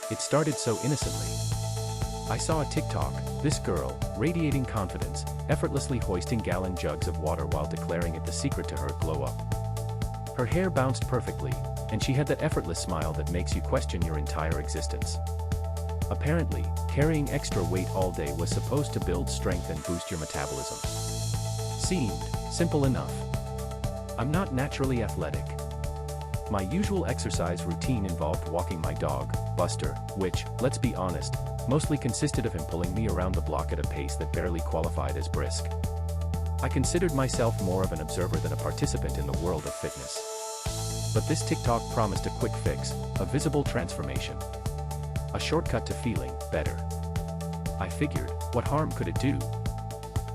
It started so innocently. I saw a TikTok, this girl, radiating confidence, effortlessly hoisting gallon jugs of water while declaring it the secret to her glow up. Her hair bounced perfectly, and she had that effortless smile that makes you question your entire existence. Apparently, carrying extra weight all day was supposed to build strength and boost your metabolism. Seemed simple enough. I'm not naturally athletic. My usual exercise routine involved walking my dog, Buster, which, let's be honest, mostly consisted of him pulling me around the block at a pace that barely qualified as brisk. I considered myself more of an observer than a participant in the world of fitness. But this TikTok promised a quick fix, a visible transformation. A shortcut to feeling better. I figured, what harm could it do?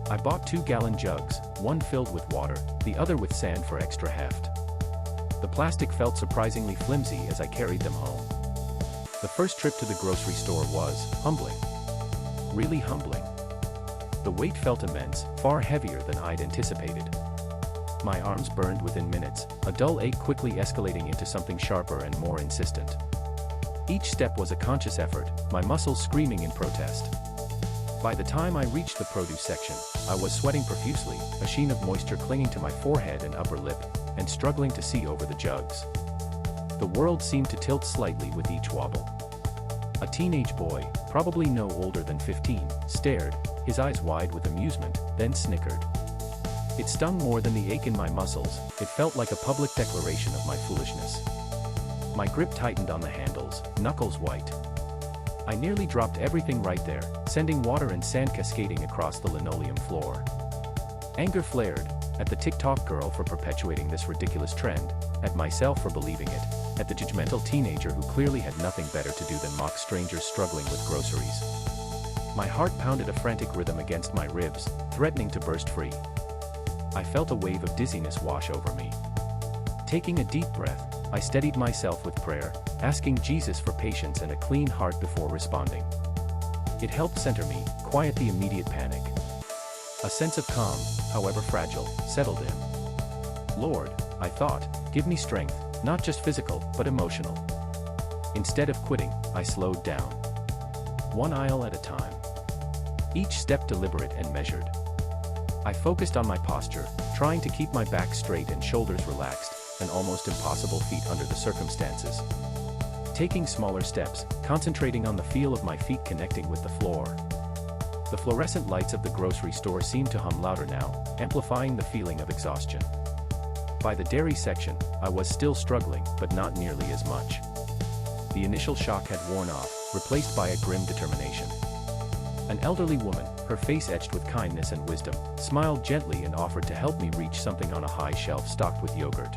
I bought 2-gallon jugs, one filled with water, the other with sand for extra heft. The plastic felt surprisingly flimsy as I carried them home. The first trip to the grocery store was humbling. Really humbling. The weight felt immense, far heavier than I'd anticipated. My arms burned within minutes, a dull ache quickly escalating into something sharper and more insistent. Each step was a conscious effort, my muscles screaming in protest. By the time I reached the produce section, I was sweating profusely, a sheen of moisture clinging to my forehead and upper lip, and struggling to see over the jugs. The world seemed to tilt slightly with each wobble. A teenage boy, probably no older than 15, stared, his eyes wide with amusement, then snickered. It stung more than the ache in my muscles, it felt like a public declaration of my foolishness. My grip tightened on the handles, knuckles white. I nearly dropped everything right there, sending water and sand cascading across the linoleum floor. Anger flared, at the TikTok girl for perpetuating this ridiculous trend, at myself for believing it, at the judgmental teenager who clearly had nothing better to do than mock strangers struggling with groceries. My heart pounded a frantic rhythm against my ribs, threatening to burst free. I felt a wave of dizziness wash over me. Taking a deep breath, I steadied myself with prayer, asking Jesus for patience and a clean heart before responding. It helped center me, quiet the immediate panic. A sense of calm, however fragile, settled in. Lord, I thought, give me strength, not just physical, but emotional. Instead of quitting, I slowed down. One aisle at a time. Each step deliberate and measured. I focused on my posture, trying to keep my back straight and shoulders relaxed, an almost impossible feat under the circumstances. Taking smaller steps, concentrating on the feel of my feet connecting with the floor. The fluorescent lights of the grocery store seemed to hum louder now, amplifying the feeling of exhaustion. By the dairy section, I was still struggling, but not nearly as much. The initial shock had worn off, replaced by a grim determination. An elderly woman, her face etched with kindness and wisdom, smiled gently and offered to help me reach something on a high shelf stocked with yogurt.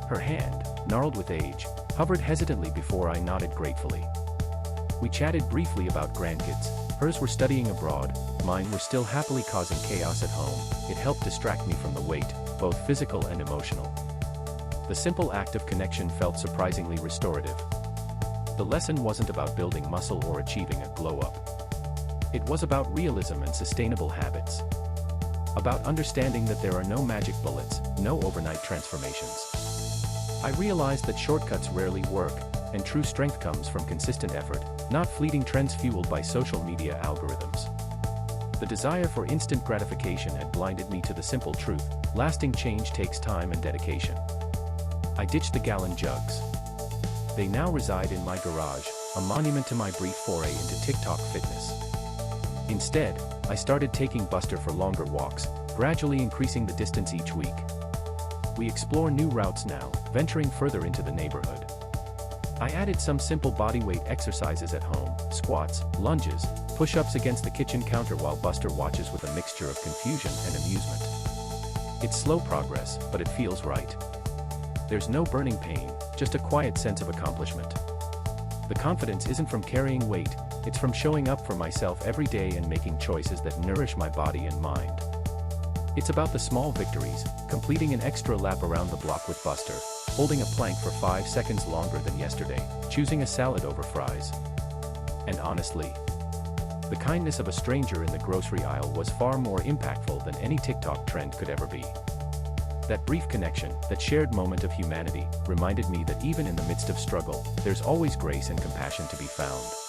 Her hand, gnarled with age, hovered hesitantly before I nodded gratefully. We chatted briefly about grandkids. Hers were studying abroad, mine were still happily causing chaos at home. It helped distract me from the weight, both physical and emotional. The simple act of connection felt surprisingly restorative. The lesson wasn't about building muscle or achieving a glow-up. It was about realism and sustainable habits. About understanding that there are no magic bullets, no overnight transformations. I realized that shortcuts rarely work, and true strength comes from consistent effort, not fleeting trends fueled by social media algorithms. The desire for instant gratification had blinded me to the simple truth: lasting change takes time and dedication. I ditched the gallon jugs. They now reside in my garage, a monument to my brief foray into TikTok fitness. Instead, I started taking Buster for longer walks, gradually increasing the distance each week. We explore new routes now, venturing further into the neighborhood. I added some simple bodyweight exercises at home: squats, lunges, push-ups against the kitchen counter while Buster watches with a mixture of confusion and amusement. It's slow progress, but it feels right. There's no burning pain, just a quiet sense of accomplishment. The confidence isn't from carrying weight, it's from showing up for myself every day and making choices that nourish my body and mind. It's about the small victories, completing an extra lap around the block with Buster, holding a plank for 5 seconds longer than yesterday, choosing a salad over fries. And honestly, the kindness of a stranger in the grocery aisle was far more impactful than any TikTok trend could ever be. That brief connection, that shared moment of humanity, reminded me that even in the midst of struggle, there's always grace and compassion to be found.